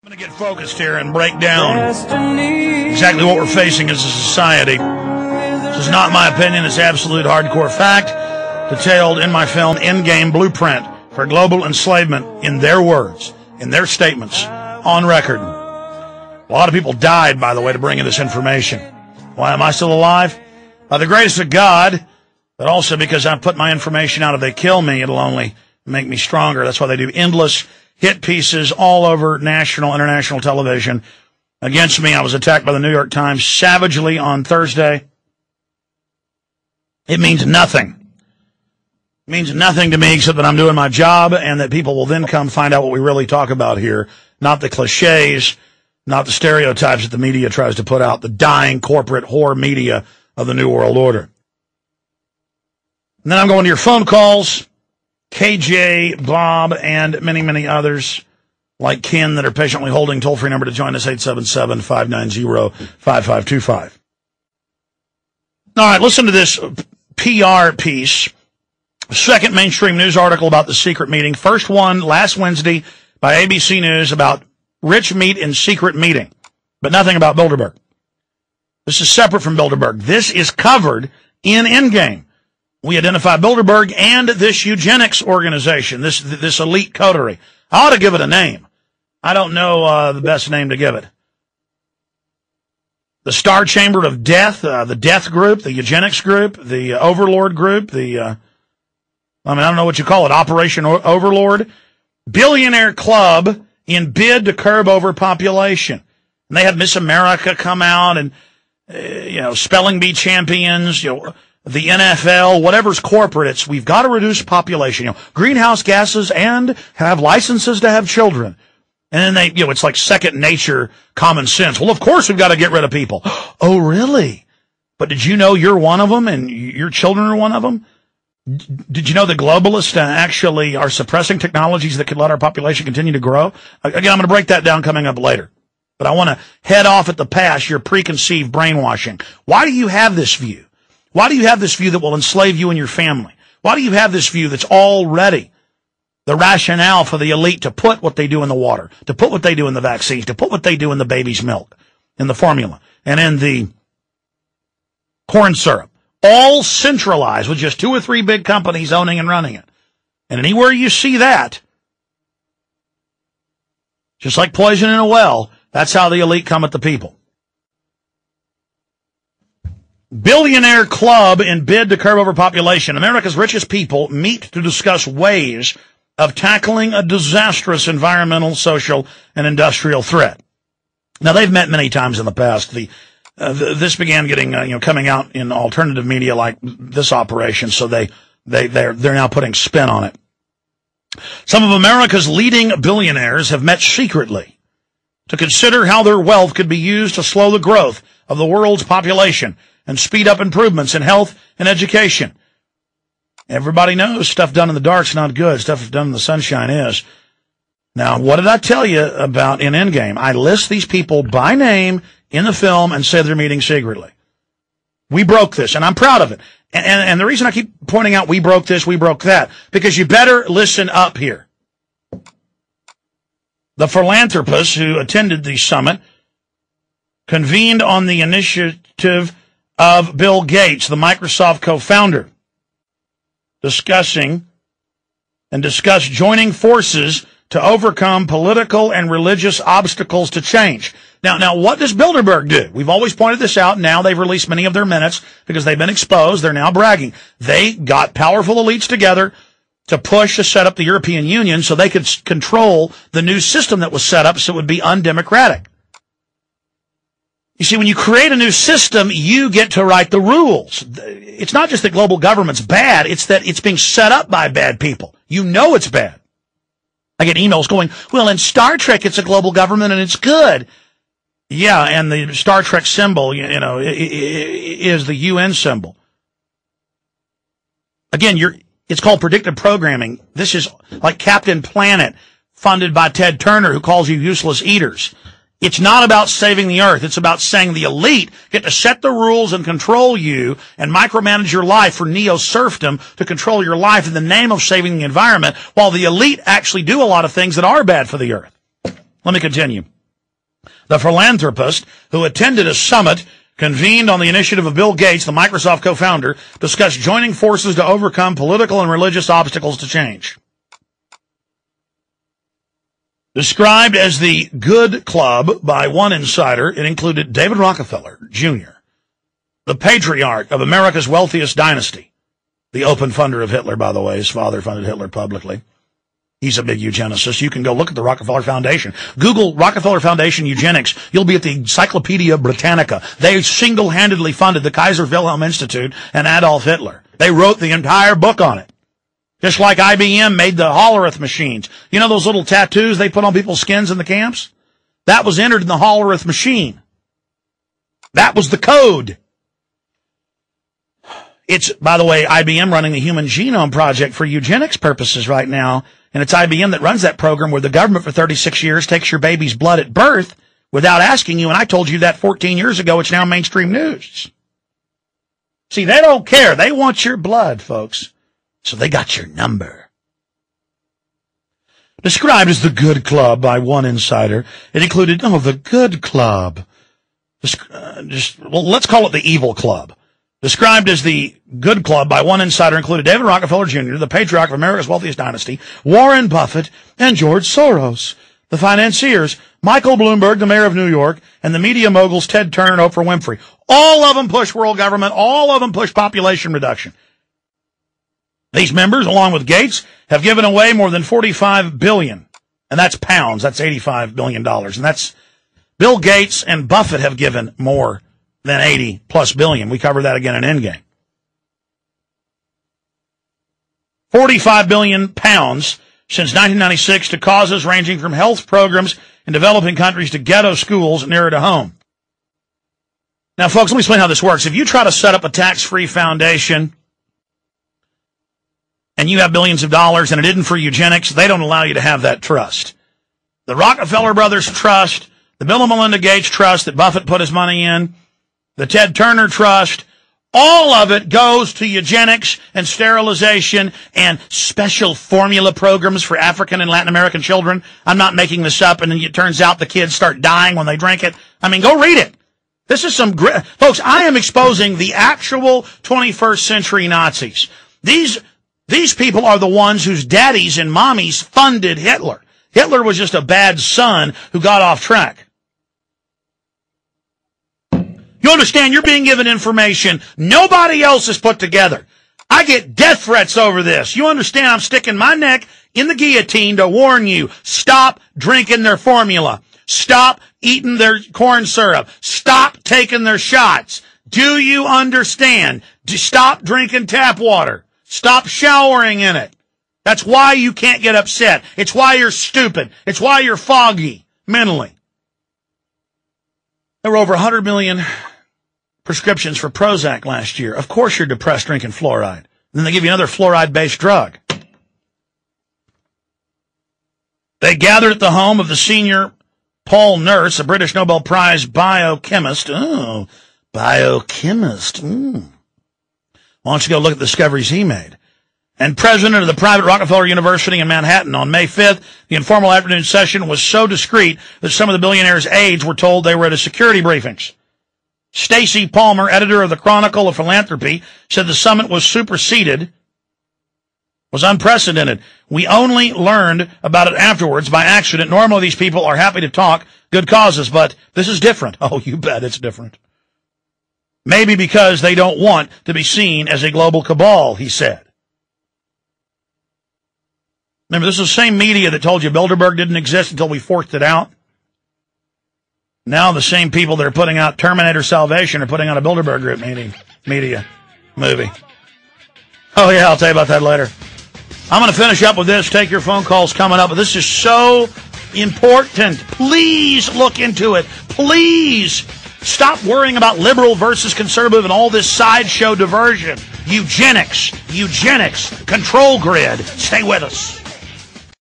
I'm going to get focused here and break down exactly what we're facing as a society. This is not my opinion. It's absolute hardcore fact detailed in my film Endgame Blueprint for Global Enslavement in their words, in their statements, on record. A lot of people died, by the way, to bring in this information. Why am I still alive? By the grace of God, but also because I've put my information out. If they kill me, it'll only make me stronger. That's why they do endless hit pieces all over national, international television against me. I was attacked by the New York Times savagely on Thursday. It means nothing. It means nothing to me except that I'm doing my job and that people will then come find out what we really talk about here, not the cliches, not the stereotypes that the media tries to put out, the dying corporate whore media of the New World Order. And then I'm going to your phone calls. KJ, Bob, and many, many others like Ken that are patiently holding toll-free number to join us, 877-590-5525. All right, listen to this PR piece. Second mainstream news article about the secret meeting. First one last Wednesday by ABC News about rich meet in secret meeting, but nothing about Bilderberg. This is separate from Bilderberg. This is covered in Endgame. We identify Bilderberg and this Eugenics organization, this elite coterie. I ought to give it a name. I don't know the best name to give it. The Star Chamber of Death, the Death Group, the Eugenics Group, the Overlord Group, I don't know what you call it, Operation Overlord. Billionaire Club in bid to curb overpopulation. And they had Miss America come out and, spelling bee champions, the NFL, whatever's corporate, it's we've got to reduce population, greenhouse gases and have licenses to have children. And then they, it's like second nature, common sense. Well, of course we've got to get rid of people. Oh, really? But did you know you're one of them and your children are one of them? Did you know the globalists actually are suppressing technologies that could let our population continue to grow? Again, I'm going to break that down coming up later. But I want to head off at the pass your preconceived brainwashing. Why do you have this view? Why do you have this view that will enslave you and your family? Why do you have this view that's already the rationale for the elite to put what they do in the water, to put what they do in the vaccines, to put what they do in the baby's milk, in the formula, and in the corn syrup, all centralized with just 2 or 3 big companies owning and running it? And anywhere you see that, just like poison in a well, that's how the elite come at the people. Billionaire Club in bid to curb overpopulation. America's richest people meet to discuss ways of tackling a disastrous environmental, social, and industrial threat. Now, they've met many times in the past. This began getting, coming out in alternative media like this operation, so they're now putting spin on it. Some of America's leading billionaires have met secretly to consider how their wealth could be used to slow the growth of the world's population and speed up improvements in health and education. Everybody knows stuff done in the dark's not good. Stuff done in the sunshine is. Now, what did I tell you about in Endgame? I list these people by name in the film and say they're meeting secretly. We broke this, and I'm proud of it. And the reason I keep pointing out we broke this, we broke that, because you better listen up here. The philanthropists who attended the summit convened on the initiative of Bill Gates, the Microsoft co-founder, discussed joining forces to overcome political and religious obstacles to change. Now, what does Bilderberg do? We've always pointed this out. Now they've released many of their minutes because they've been exposed. They're now bragging. They got powerful elites together to push to set up the European Union so they could control the new system that was set up so it would be undemocratic. You see, when you create a new system, you get to write the rules. It's not just that global government's bad, it's that it's being set up by bad people. You know it's bad. I get emails going, well, in Star Trek, it's a global government and it's good. Yeah, and the Star Trek symbol, is the UN symbol. Again, it's called predictive programming. This is like Captain Planet, funded by Ted Turner, who calls you useless eaters. It's not about saving the earth. It's about saying the elite get to set the rules and control you and micromanage your life for neo-serfdom to control your life in the name of saving the environment, while the elite actually do a lot of things that are bad for the earth. Let me continue. The philanthropist who attended a summit convened on the initiative of Bill Gates, the Microsoft co-founder, discussed joining forces to overcome political and religious obstacles to change. Described as the Good Club by one insider, it included David Rockefeller, Jr., the patriarch of America's wealthiest dynasty, the open funder of Hitler, by the way. His father funded Hitler publicly. He's a big eugenicist. You can go look at the Rockefeller Foundation. Google Rockefeller Foundation Eugenics. You'll be at the Encyclopedia Britannica. They single-handedly funded the Kaiser Wilhelm Institute and Adolf Hitler. They wrote the entire book on it. Just like IBM made the Hollerith machines. You know those little tattoos they put on people's skins in the camps? That was entered in the Hollerith machine. That was the code. It's, by the way, IBM running the Human Genome Project for eugenics purposes right now. And it's IBM that runs that program where the government for 36 years takes your baby's blood at birth without asking you. And I told you that 14 years ago. It's now mainstream news. See, they don't care. They want your blood, folks. So they got your number. Described as the Good Club by one insider, it included, the Good Club. Let's call it the Evil Club. Described as the Good Club by one insider included David Rockefeller Jr., the patriarch of America's wealthiest dynasty, Warren Buffett, and George Soros, the financiers, Michael Bloomberg, the mayor of New York, and the media moguls Ted Turner and Oprah Winfrey. All of them push world government. All of them push population reduction. These members, along with Gates, have given away more than $45 billion. And that's pounds. That's $85 billion. And that's Bill Gates and Buffett have given more than 80+ billion. We cover that again in Endgame. 45 billion pounds since 1996 to causes ranging from health programs in developing countries to ghetto schools nearer to home. Now, folks, let me explain how this works. If you try to set up a tax-free foundation and you have billions of dollars and it isn't for eugenics, they don't allow you to have that trust. The Rockefeller Brothers Trust, the Bill and Melinda Gates Trust that Buffett put his money in, the Ted Turner Trust, all of it goes to eugenics and sterilization and special formula programs for African and Latin American children. I'm not making this up, and then it turns out the kids start dying when they drink it. I mean, go read it. This is some great... Folks, I am exposing the actual 21st century Nazis. These people are the ones whose daddies and mommies funded Hitler. Hitler was just a bad son who got off track. You understand, you're being given information nobody else has put together. I get death threats over this. You understand, I'm sticking my neck in the guillotine to warn you. Stop drinking their formula. Stop eating their corn syrup. Stop taking their shots. Do you understand? Stop drinking tap water. Stop showering in it. That's why you can't get upset. It's why you're stupid. It's why you're foggy mentally. There were over 100 million prescriptions for Prozac last year. Of course you're depressed drinking fluoride. Then they give you another fluoride-based drug. They gathered at the home of the senior Paul Nurse, a British Nobel Prize biochemist. Oh, biochemist. Why don't you go look at the discoveries he made? And president of the private Rockefeller University in Manhattan. On May 5th, the informal afternoon session was so discreet that some of the billionaire's aides were told they were at a security briefings. Stacy Palmer, editor of the Chronicle of Philanthropy, said the summit was unprecedented. We only learned about it afterwards by accident. Normally these people are happy to talk good causes, but this is different. Oh, you bet it's different. Maybe because they don't want to be seen as a global cabal, he said. Remember, this is the same media that told you Bilderberg didn't exist until we forked it out. Now the same people that are putting out Terminator Salvation are putting out a Bilderberg Group media movie. Oh, yeah, I'll tell you about that later. I'm going to finish up with this. Take your phone calls coming up. But this is so important. Please look into it. Please stop worrying about liberal versus conservative and all this sideshow diversion. Eugenics, control grid. Stay with us.